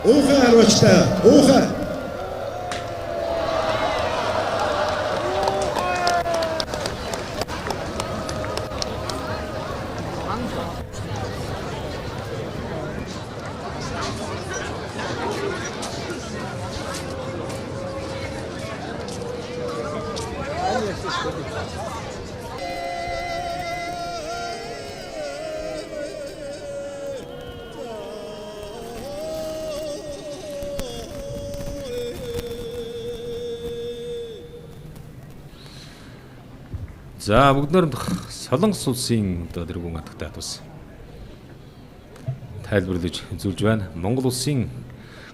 Уухай харуулжтай. Уухай. За бүгд найрамдах Солонгос улсын одоо тэргүүн хатагтай тус тайлбарлаж үзүүлж байна. Монгол улсын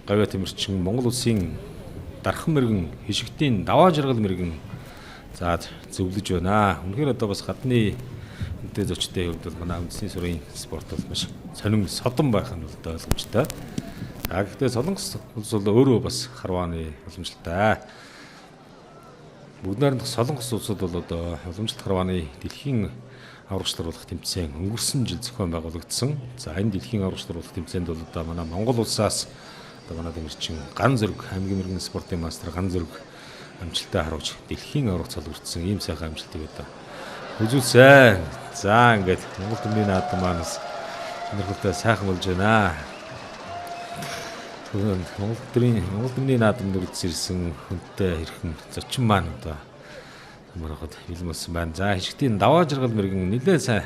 гавьяа тэмэрчин, Монгол улсын дархан мэрэгэн, хишигтийн даваа жаргал мэрэгэн за зөвлөж байна. Үнэхээр одоо бас гадны үнэтэй зочдын хувьд бол манай үндэсний сурын спорт бол маш сонин содон байх нь бол ойлгомжтой. Гэхдээ Солонгос улс бол өөрөө бас харвааны уламжлалтай. Бүгд найрамдах Солонгос улсууд бол одоо уламжлалт харвааны дэлхийн аврагчлуулах тэмцээн өнгөрсөн жил зохион байгуулагдсан. За энэ дэлхийн аврагчлуулах тэмцээнд бол одоо манай Монгол улсаас одоо манай тэмэрчин ган зөрөг хамгийн мэрэгэн спортын мастер ган зөрөг амжилттай харуулж дэлхийн аврагт цолгордсон ийм сайхан амжилтыг одоо үзүүлсэн. За ингээд Монгол төмний наадам манаас өнөрхөлтэй сайхан болж байна. Монгол төмний наадамд үзсэн хүнтэй хэрхэн зочин маань одоо мөрөхөд бэлэн болсон байна. За хишгтийн даваа жаргал мэрэгэн нэлээд сайн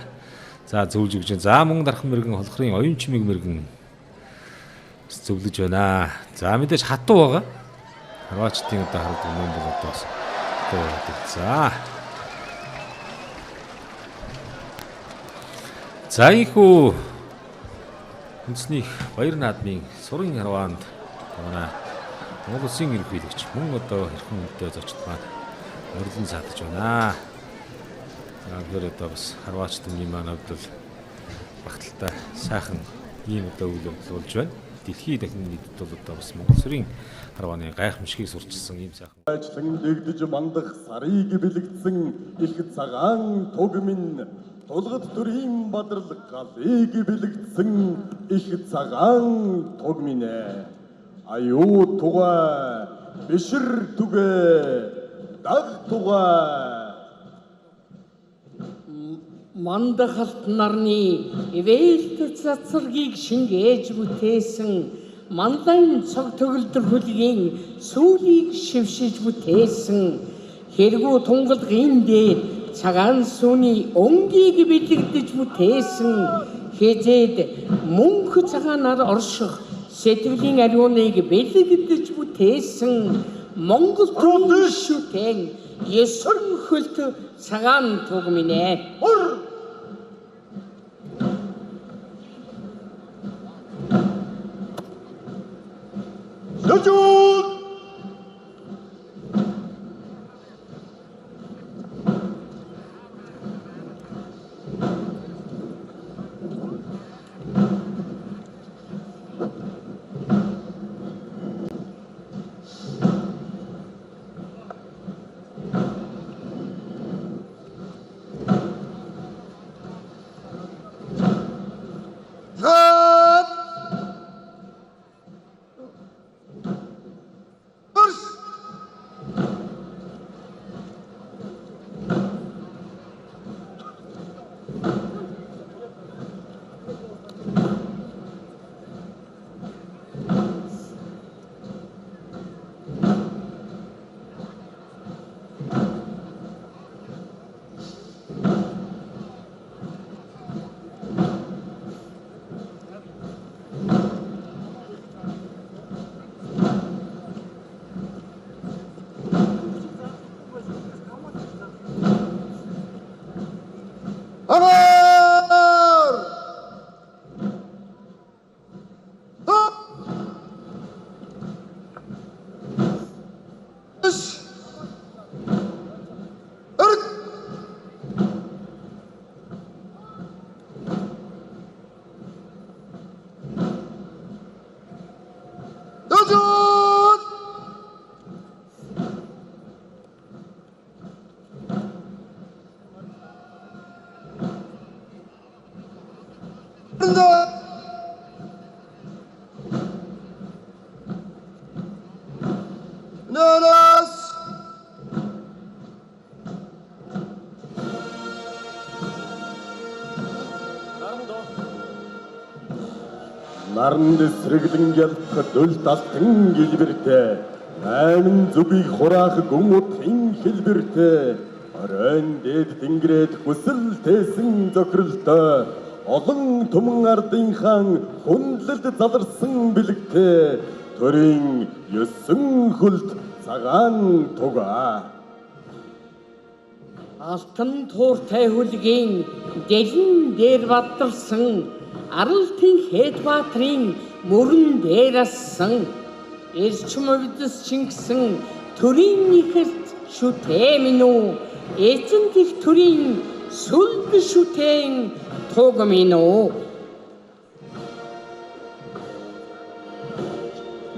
за зөвлөж өгч. За мөн дархан мэрэгэн холхрын оюун чимэг мэрэгэн зөвлөж байна. За мэдээж хатуу байгаа. Харваачдын одоо хараад юм бол одоо бас за. За ийхүү үндэсний баяр наадмын сурын харваанд манай Монгол улсын ерөнхийлөгч мөн одоо хэрхэн үнэтэй зочд маань урьдчилан саатаж байна. Тэгэхээр одоо бас харваач төмний маань хувьд бол багталтай сайхан ийм одоо үйл явдал болж байна. Дэлхийн дахин нийтэд бол одоо бас Монгол сүрийн харвааны гайхамшигыг сурчилсан ийм сайхан ажлан дэгдэж мандах сарыг бэлэгдсэн их цагаан туг минь тулгад төрийн бадрал галыг бэлэгдсэн их цагаан туг минь аюу тугай бишэр түгэ даг тугай мандахалт нарны ивэлт цацргийг шингээж бүтээсэн мандайн цог төгөлдөр хөлгийн сүүлийг шившиж бүтээсэн хэрэгүү тунгалгын дээр цагаан сүүний өнгийг бэлэгдэж бүтээсэн хэзээд мөнх цагаанаар орших сэтгэлийн ариуныг бэлэгдэж бүтээсэн Монгол төмний шүтэн Есүрэн хөлт цагаан туг минь Лажууд наранд сэргэлэн ялах дөлт алтан гэлбэртэй айман зүгийг хураах гүн утгын хэлбэртэй оройн дээд тэнгэрээд хүсэл тээсэн зохиролтой олон түмэн ардынхан хүндлэлд заларсан бэлэгтэй төрийн 9 хөлт цагаан тугаа алтан тууртай хөлгийн дэлэн дээр бадалсан аралтын хэд баатрын мөрөн дээр ассан эрчим өвдөс чингсэн төрийн нэхэлт шүтээ минь үү эзэн гих төрийн сүлд шүтэн туг минь үү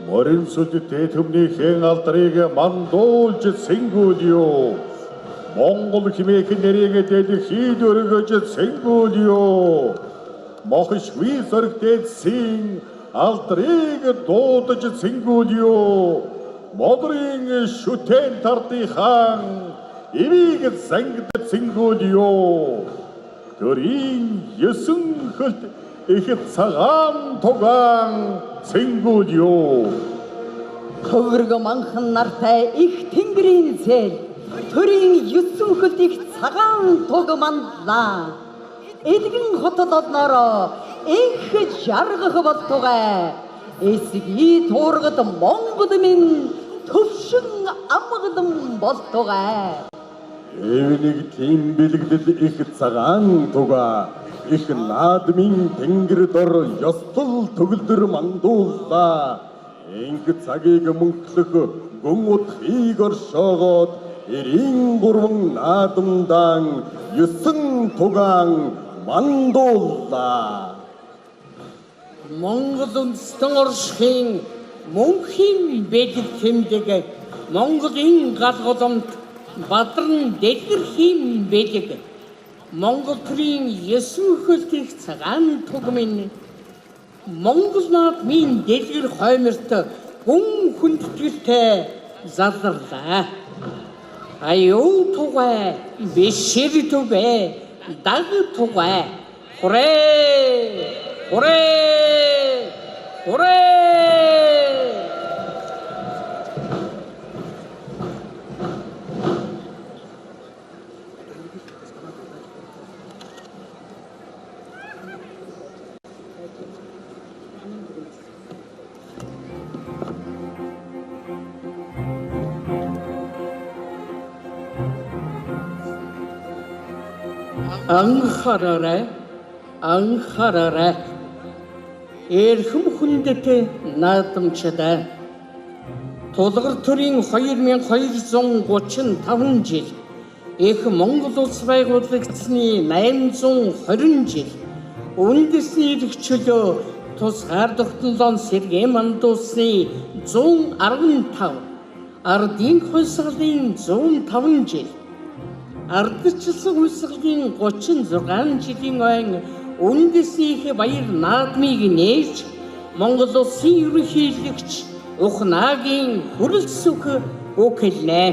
морин сүлдтэй төмнийхэн алдрыг мандуулж сэнгүүлё Монгол химээх нэрийг дэлхийд өргөж сэнгүүлё мохшгүй сөрөгтэйсэн алдрыг дуудаж сэнгүүлё модрын шүтэн тартыхан эвийг сангад сэнгүүлё төрийн 9 хөлт их цагаан тугаан сэнгүүлё Хөвөрг манхан нартай их тэнгэрийн зээл төрийн 9 хөлт их цагаан туг мандлаа эдгэн хотод одноороо их жаргах болтугай эсги туургад Монгол минь төвшин амгалан болтугай эвнийг тийм бэлэгдэл их цагаан тугаа их наадмын тэнгэр дор ёстол төгөлдөр мандууллаа инг цагийг мөнхлөх гүн утгыг оршоогоод 93 наадамдан 9 тугаан мандууллаа Монгол үндэстэн оршихын мөнхийн бэлэг тэмдэг Монголын гал голомт бадран дэлгэрхийн бэлэг Монгол төрийн 9 хөлт их цагаан туг минь Монгол наадмын дэлгэр хойморт гүн хүндэтгэлтэй залрлаа аюу тугай бишэр тугай даг тугай хүрээ анхаараарай эрхэм хүндэт наадамчдаа тулгар төрийн 2235 жил их Монгол улс байгуулагдсны 820 жил үндэсний эрх чөлөө тусгаар тогтнолон сэргээн мандуулсны 115 ардын хувьсгалын 105 жил ардчилсан хувьсгалын 36 жилийн ойн үндэснийх баяр наадмыг нээж Монгол улсын ерөнхийлөгч Ухнагийн хүрэлцэх өгүүлнэ.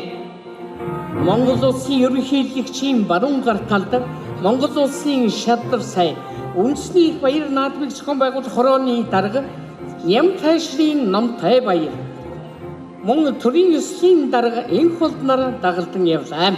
Монгол улсын ерөнхийлөгчийн баруун гар талд Монгол улсын шадар сая үндэсний баяр наадмыг зохион байгуулах хорооны дарга Нямтайшрын Намтай баяр мөн төрийн ёслолын дарга энх болдноор дагалдан явлаа.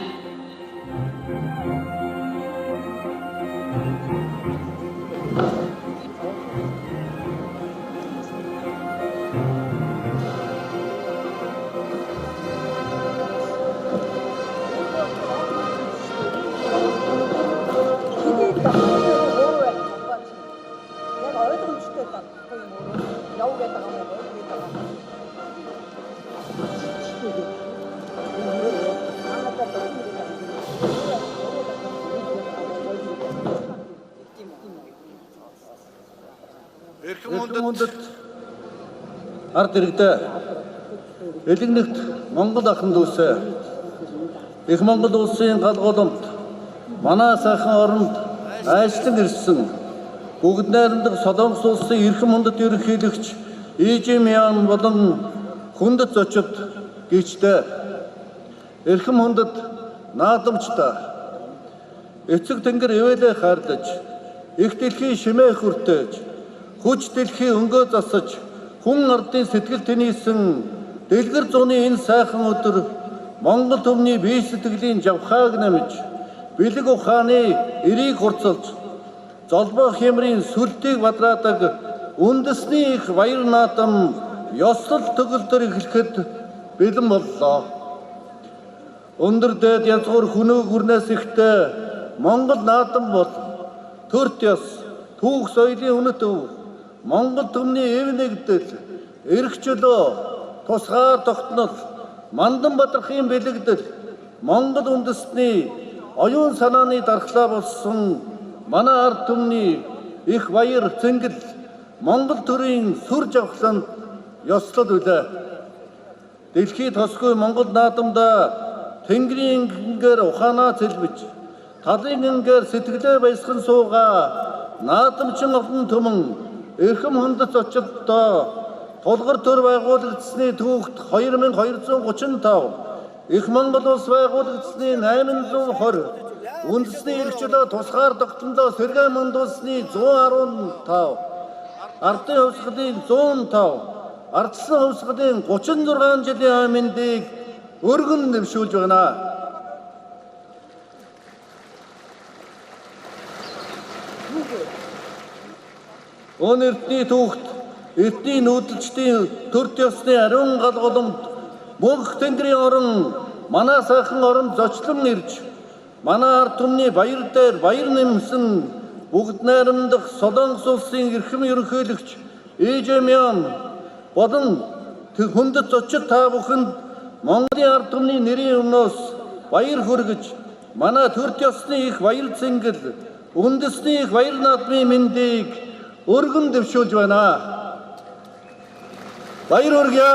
Ард иргэдээ элэгнэгт Монгол ахын дүүсээ их Монгол улсын гал голомт манай сайхан оронд айшлан ирсэн бүгд найрамдаг Солонгос улсын эрхэм хүндэт ерөнхийлөгч Ижимян болон хүндэт зочид гихчтэй эрхэм хүндэт наадамчтай эцэг тэнгэр ивэлээ хаарлаж их дэлхийн шимээ хүртээж хүч дэлхий өнгөө засаж хүн ардын сэтгэл тэнийсэн дэлгэр зууны энэ сайхан өдөр Монгол түмний бие сэтгэлийн жавхааг намж бэлэг ухааны эрийг хурцалж золбоо хямрын сүлтийг бадраадаг үндэсний их баяр наадам ёслол төгөлдөр эхлэхэд бэлэн боллоо. Өндөр дээд язгуур хүнөө гүрнээс ихтэй Монгол наадам бол төрт ёс түүх соёлын үнэт өв Монгол түмний эв нэгдэл эрх чөлөө тусгаар тогтнол мандан бадрахын бэлэгдэл Монгол үндэстний оюун санааны дархлаа болсон манай ард түмний их баяр цэнгэл Монгол төрийн сүр жавхланд ёслол үлээ. Дэлхий тосгүй Монгол наадамда Тэнгэрийн гингээр ухаанаа цэлбэж талын гингээр сэтгэлээ баясган суугаа наадамчин олон түмэн эрхэм хүндэт очилдоо тулгар төр байгуулагдсны түүхт 2235 их Монгол улс байгуулагдсны 820 үндэсний эрх чөлөө тусгаар тогтнолоо сэргээн мандуулсны 115 ардын хувьсгалын 105 ардсан хувьсгалын 36 жилийн аминдыг өргөн дэвшүүлж байна. Өн эртний түүхт эртний нүүдэлчдийн төр ёсны ариун галголомд мөнх тэнгэрийн орон манай сайхан оронд зочлон ирж манай ард түмний баяр дээр баяр нэмсэн бүгд найрамдах Солонгос улсын эрхэм ерөнхийлөгч Ижемян болон хүндэт зочид та бүхэнд Монголын ард түмний нэрийн өмнөөс баяр хүргэж манай төрт ёсны их баяр цэнгэл үндэсний их баяр наадмын мэндийг өргөн дэвшүүлж байна. Баяр хүргье.